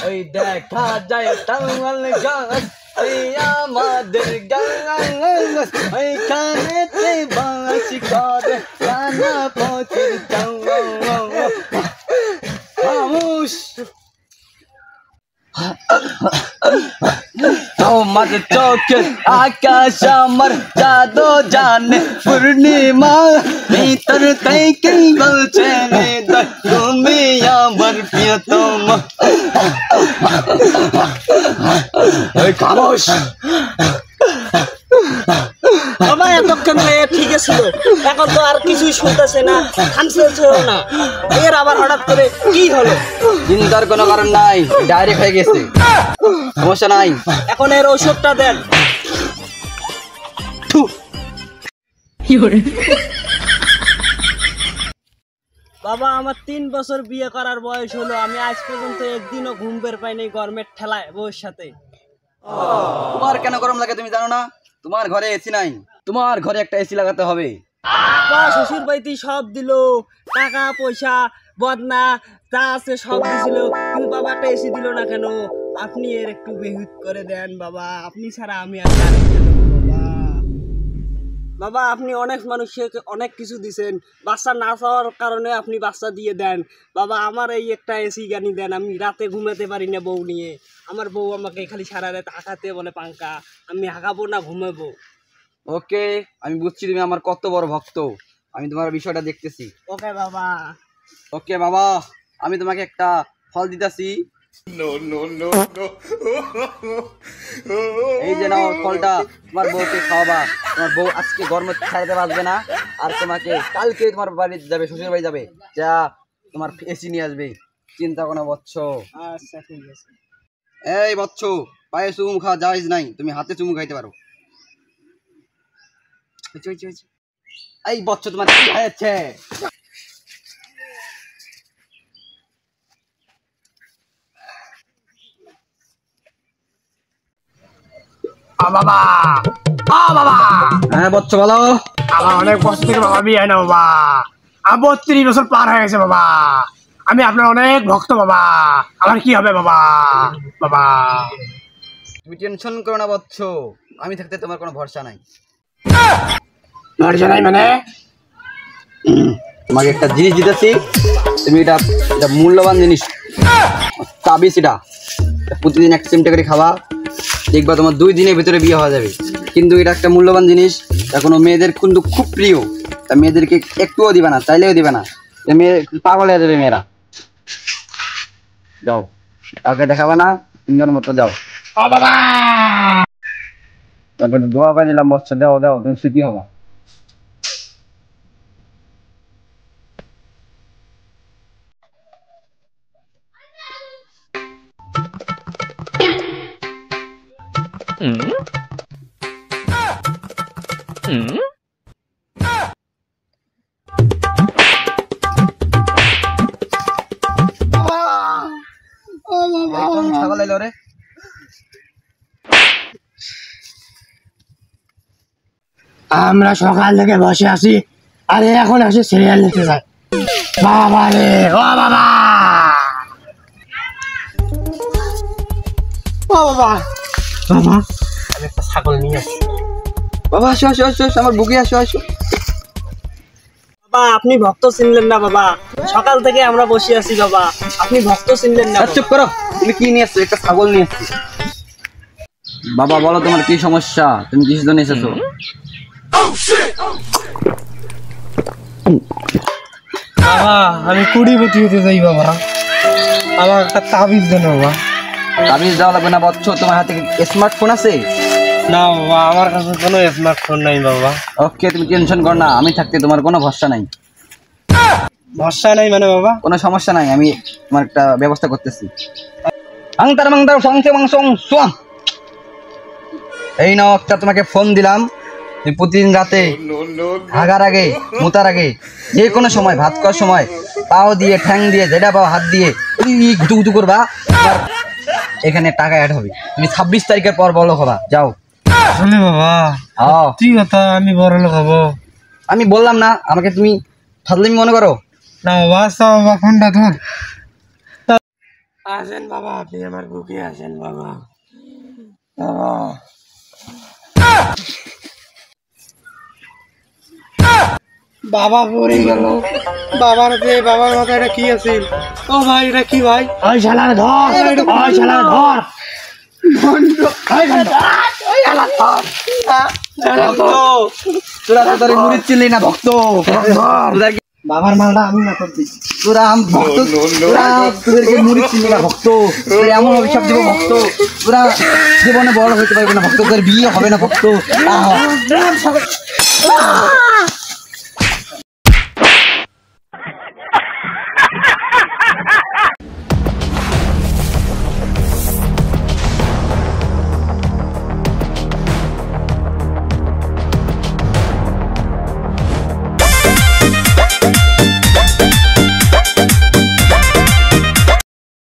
ওই দেখা যায় তাল গাছ এই আমাদের গাছ ওইখানেতে বাস করে কানা পথের খামোশ তোমার চোখের আকাশ আমার জাদু জানে পূর্ণিমা ভিতর থেকে বলছে তুমি আমার প্রিয়তম খামোশ বাবা এতক্ষণ ঠিক ছিল এখন তো আর কিছুই শুনতেছে না থামছে না এর আবার হঠাৎ করে কি হলো চিন্তার কোনো কারণ নাই ডাইরেক্ট হয়ে গেছে সমস্যা নাই এখন এর ঔষধটা দেন বাবা আমার 3 বছর বিয়ে করার বয়স হলো আমি আজ পর্যন্ত একদিনও ঘুম বের পাইনি গরমের ঠেলায় বউর সাথে তোমার কেন গরম লাগে তুমি জানো না তোমার ঘরে এসি নাই তোমার ঘরে একটা এসি লাগাতে হবে শ্বশুর বাড়িতে সব দিল টাকা পয়সা বদনা যা আছে সব দিছিল কিন্তু বাবা একটা এসি দিল না কেন আপনি এর একটু বেহুত করে দেন বাবা আপনি ছাড়া আমি আর বাবা আপনি অনেক মানুষকে অনেক কিছু দিছেন বাচ্চা না পাওয়ার কারণে আপনি বাচ্চা দিয়ে দেন বাবা আমার এই একটা এসি গানি দেন আমি রাতে ঘুমাতে পারি না বউ নিয়ে আমার বউ আমাকে খালি সারা রাত হাঁকাতে বলে পাঙ্কা আমি হাঁকাবো না ঘুমাবো ওকে আমি বুঝছি তুমি আমার কত বড় ভক্ত আমি তোমার বিষয়টা দেখতেছি ওকে বাবা ওকে বাবা আমি তোমাকে একটা ফল দিতেছি এই যে নাও ফলটা তোমার বউকে খাওয়াবা তোমার বউ আজকে গরমে ছাড়াতে পারবে না আর তোমাকে কালকে তোমার বাড়ি যাবে শ্বশুর বাড়ি যাবে যা তোমার এসি নিয়ে আসবে চিন্তা করো না বৎস আচ্ছা ঠিক আছে এই বৎস পায়ে চুমু খাওয়া জায়েজ নাই তুমি হাতে চুমু খাইতে পারো এই বৎস তোমার কি হয়েছে বাবা বাবা হ্যাঁ বৎস বলো আমার অনেক বছর থেকে বাবা বিয়ে হয় না বাবা আমার 32 বছর পার হয়ে গেছে বাবা আমি আপনার অনেক ভক্ত বাবা আমার কি হবে বাবা বাবা তুমি টেনশন করো না বৎস আমি থাকতে তোমার কোনো ভরসা নাই ভরসা নাই মানে তোমাকে একটা জিনিস দিতেছি তুমি এটা মূল্যবান জিনিস তাবিজ এটা প্রতিদিন 1 চিমটে করে খাওয়া দেখবা তোমার 2 দিনের ভিতরে বিয়ে হয়ে যাবে কিন্তু এটা একটা মূল্যবান জিনিস তা কোনো মেয়েদের কিন্তু খুব প্রিয় তা মেয়েদেরকে একটুও দিবে না চাইলেও দিবে না মেয়ে পাগল হয়ে যাবে মেয়েরা যাও কাউকে দেখাবে না তিনজনের মতো যাও বাবা তারপরে দোয়া করে দিলাম বৎস দাও দাও তুমি সুখী হবা ছাগল এলো রে আমরা সকাল থেকে বসে আছি আরে এখন আসে সিরিয়াল নিতে যায় বাবা রে ও বাবা ও বাবা বাবা আমি একটা ছাগল নিয়ে আসি বাবা আসো আসো আসো আমার বুকে আসো আসো বাবা আপনি ভক্ত চিনলেন না বাবা সকাল থেকে আমরা বসে আছি বাবা আপনি ভক্ত চিনলেন না চুপ করো তুমি কি নিয়ে আসছো একটা ছাগল নিয়ে আসছো বাবা বলো তোমার কি সমস্যা তুমি কিসের জন্য এসেছো বাবা আমি 20 হতে চাই বাবা আমার একটা তাবিজ দেন বাবা তাবিজ দেওয়া লাগবে না বৎস তোমার হাতে স্মার্টফোন আছে না বাবা আমার কাছে কোনো স্মার্টফোন নাই বাবা ওকে তুমি টেনশন করো না আমি থাকতে তোমার কোনো ভরসা নাই ভরসা নাই মানে বাবা কোনো সমস্যা নাই আমি তোমার একটা ব্যবস্থা করতেছি আংতার মাংতার সংসে মাংস সোয়াম এই নাও একটা তোমাকে ফোন দিলাম তুমি প্রতিদিন রাতে হাগার আগে মুতার আগে যে কোনো সময় ভাত খাওয়ার সময় পাও দিয়ে ঠ্যাং দিয়ে যেটা পাও হাত দিয়ে গুটু গুটু করবা এখানে টাকা অ্যাড হবে তুমি 26 তারিখের পর বড় হবা যাও আসলে বাবা ঠিক কথা আমি বড় লোক হবো আমি বললাম না আমাকে তুমি ফাজলামি মনে করো না বাবা বাবা ফোনটা ধর আসেন বাবা, আপনি আমার বুকে আসেন বাবা। বাবা বাবা পড়ে গেল। বাবার মাথায় এটা কি আছে? ও ভাই, এটা কি ভাই? ওই শালার ধর, ওই শালার ধর। তোরা তোদের মুড়ি চিনলি না ভক্ত। বাবার মালটা আমি না করছি। তোরা ভক্ত, তোরা তোদেরকে মুড়ি চিনলি না ভক্ত। তোরা এমন অভিশাপ দিব ভক্ত, তোরা জীবনে বড় হইতে পারবে না ভক্ত, তোদের বিয়ে হবে না ভক্ত।